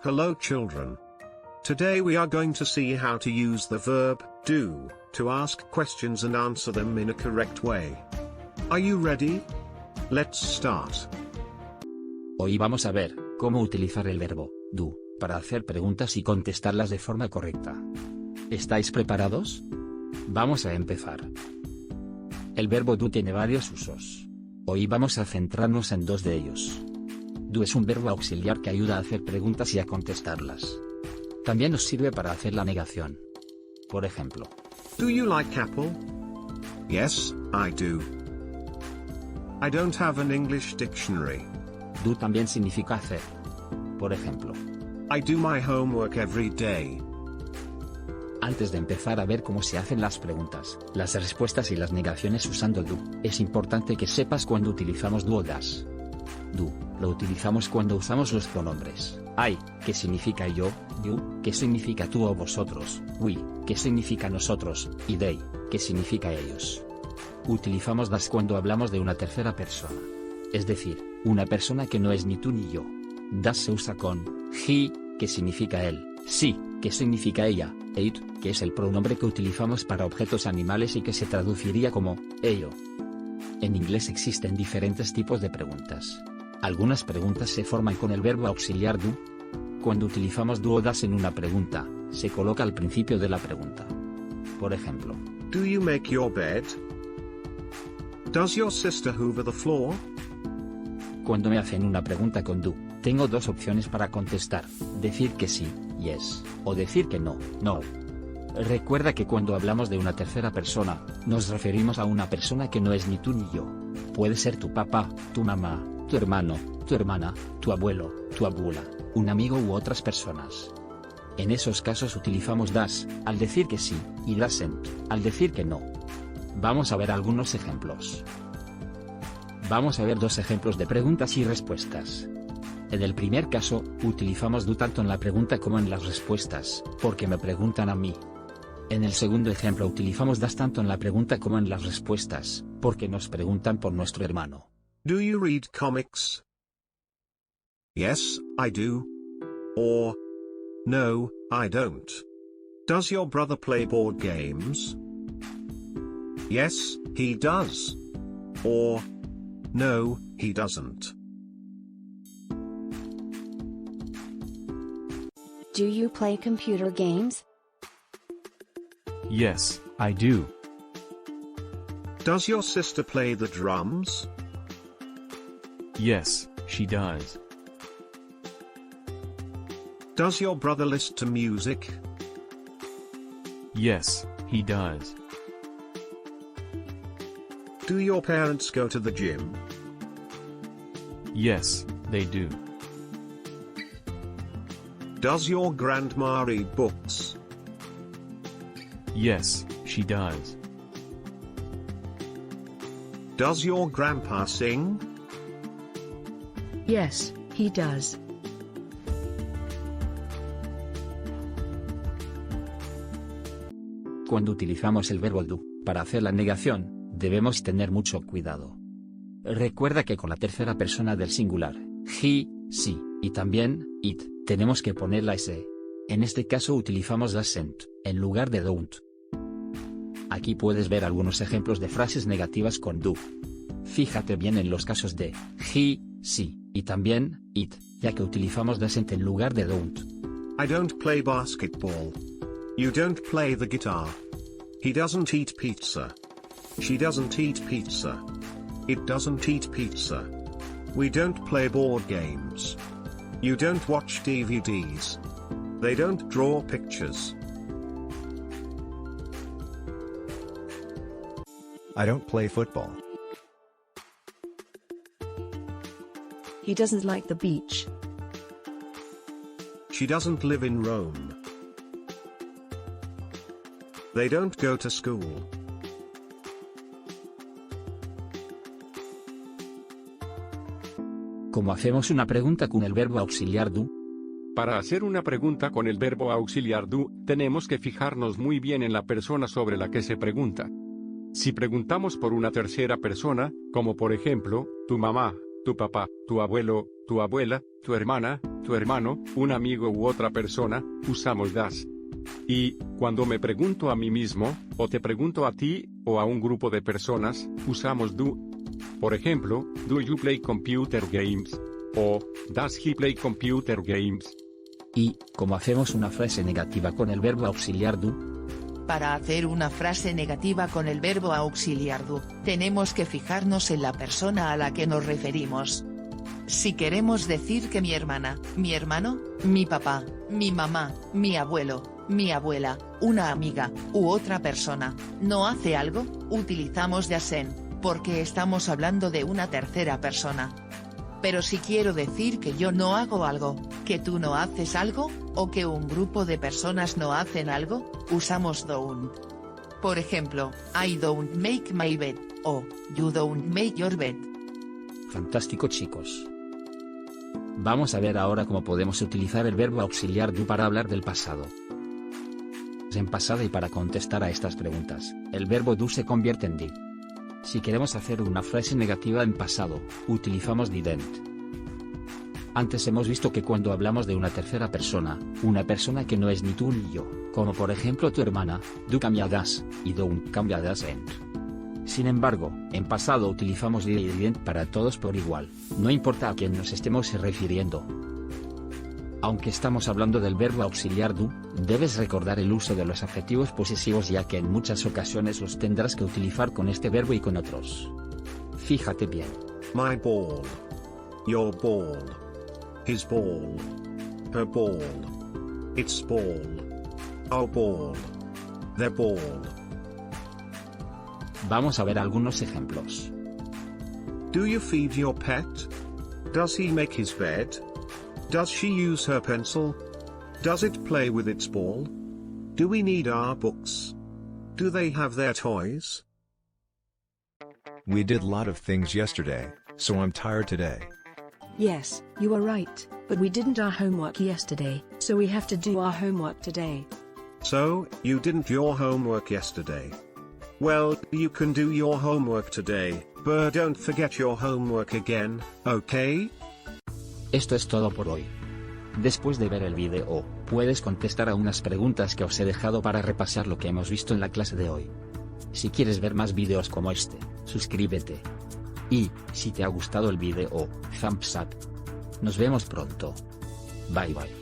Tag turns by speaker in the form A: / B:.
A: Hello children. Today we are going to see how to use the verb do to ask questions and answer them in a correct way. Are you ready? Let's start.
B: Hoy vamos a ver cómo utilizar el verbo do para hacer preguntas y contestarlas de forma correcta. ¿Estáis preparados? Vamos a empezar. El verbo do tiene varios usos. Hoy vamos a centrarnos en dos de ellos. Do es un verbo auxiliar que ayuda a hacer preguntas y a contestarlas. También nos sirve para hacer la negación. Por ejemplo,
A: Do you like apple? Yes, I do. I don't have an English dictionary.
B: do también significa hacer. Por ejemplo,
A: I do my homework every day.
B: antes de empezar a ver cómo se hacen las preguntas, las respuestas y las negaciones usando do, es importante que sepas cuándo utilizamos do o das. Do lo utilizamos cuando usamos los pronombres I, que significa yo, you, que significa tú o vosotros, we, que significa nosotros, y they, que significa ellos. Utilizamos das cuando hablamos de una tercera persona. Es decir, una persona que no es ni tú ni yo. Das se usa con he, que significa él, she, que significa ella, e it, que es el pronombre que utilizamos para objetos animales y que se traduciría como ello. En inglés existen diferentes tipos de preguntas. Algunas preguntas se forman con el verbo auxiliar do. Cuando utilizamos do o das en una pregunta, se coloca al principio de la pregunta. Por ejemplo,
A: Do you make your bed? Does your sister hoover the floor?
B: cuando me hacen una pregunta con do, tengo dos opciones para contestar, decir que sí, yes, o decir que no, no. Recuerda que cuando hablamos de una tercera persona, nos referimos a una persona que no es ni tú ni yo. Puede ser tu papá, tu mamá, tu hermano, tu hermana, tu abuelo, tu abuela, un amigo u otras personas. En esos casos utilizamos das, al decir que sí, y doesn't, al decir que no. Vamos a ver algunos ejemplos. Vamos a ver dos ejemplos de preguntas y respuestas. En el primer caso, utilizamos do tanto en la pregunta como en las respuestas, porque me preguntan a mí. En el segundo ejemplo utilizamos das tanto en la pregunta como en las respuestas, porque nos preguntan por nuestro hermano.
A: Do you read comics? Yes, I do. Or, no, I don't. Does your brother play board games? Yes, he does. Or, no, he doesn't.
C: Do you play computer games?
D: Yes, I do.
A: Does your sister play the drums?
D: Yes, she does.
A: Does your brother listen to music?
D: Yes, he does.
A: Do your parents go to the gym?
D: Yes, they do.
A: Does your grandma read books?
D: Yes, she does.
A: Does your grandpa sing?
E: Yes, he does.
B: Cuando utilizamos el verbo do para hacer la negación, debemos tener mucho cuidado. Recuerda que con la tercera persona del singular, he, she, y también it, tenemos que poner la s. En este caso utilizamos doesn't, en lugar de don't. Aquí puedes ver algunos ejemplos de frases negativas con do. Fíjate bien en los casos de he, she, y también it, ya que utilizamos doesn't en lugar de don't.
A: I don't play basketball. You don't play the guitar. He doesn't eat pizza. She doesn't eat pizza. It doesn't eat pizza. We don't play board games. You don't watch DVDs. They don't draw pictures.
F: I don't play football.
E: He doesn't like the beach.
A: She doesn't live in Rome. They don't go to school.
B: ¿Cómo hacemos una pregunta con el verbo auxiliar do?
G: Para hacer una pregunta con el verbo auxiliar do, tenemos que fijarnos muy bien en la persona sobre la que se pregunta. Si preguntamos por una tercera persona, como por ejemplo, tu mamá, tu papá, tu abuelo, tu abuela, tu hermana, tu hermano, un amigo u otra persona, usamos das. Y, cuando me pregunto a mí mismo, o te pregunto a ti, o a un grupo de personas, usamos do. Por ejemplo, do you play computer games? O, does he play computer games?
B: Y, como hacemos una frase negativa con el verbo auxiliar do,
H: Para hacer una frase negativa con el verbo auxiliar do, tenemos que fijarnos en la persona a la que nos referimos. Si queremos decir que mi hermana, mi hermano, mi papá, mi mamá, mi abuelo, mi abuela, una amiga, u otra persona, no hace algo, utilizamos dasen, porque estamos hablando de una tercera persona. Pero si quiero decir que yo no hago algo, que tú no haces algo, o que un grupo de personas no hacen algo, usamos don't. Por ejemplo, I don't make my bed, o, you don't make your bed.
B: fantástico chicos. Vamos a ver ahora cómo podemos utilizar el verbo auxiliar do para hablar del pasado. En pasado y para contestar a estas preguntas, el verbo do se convierte en did. Si queremos hacer una frase negativa en pasado, utilizamos didn't. Antes hemos visto que cuando hablamos de una tercera persona, una persona que no es ni tú ni yo, como por ejemplo tu hermana, do cambia das, y don't cambia dasn't. Sin embargo, en pasado utilizamos did y didn't para todos por igual, no importa a quién nos estemos refiriendo. Aunque estamos hablando del verbo auxiliar do, debes recordar el uso de los adjetivos posesivos ya que en muchas ocasiones los tendrás que utilizar con este verbo y con otros. Fíjate bien.
A: My ball. Your ball. His ball. Her ball. Its ball. Our ball. Their ball.
B: Vamos a ver algunos ejemplos.
A: Do you feed your pet? Does he make his bed? Does she use her pencil? Does it play with its ball? Do we need our books? Do they have their toys?
F: We did a lot of things yesterday, so I'm tired today.
E: Yes, you are right, but we didn't our homework yesterday, so we have to do our homework today.
A: So, you didn't your homework yesterday. Well, you can do your homework today, but don't forget your homework again, okay?
B: Esto es todo por hoy. Después de ver el vídeo, puedes contestar a unas preguntas que os he dejado para repasar lo que hemos visto en la clase de hoy. Si quieres ver más vídeos como este, suscríbete. Y, si te ha gustado el vídeo, thumbs up. Nos vemos pronto. Bye bye.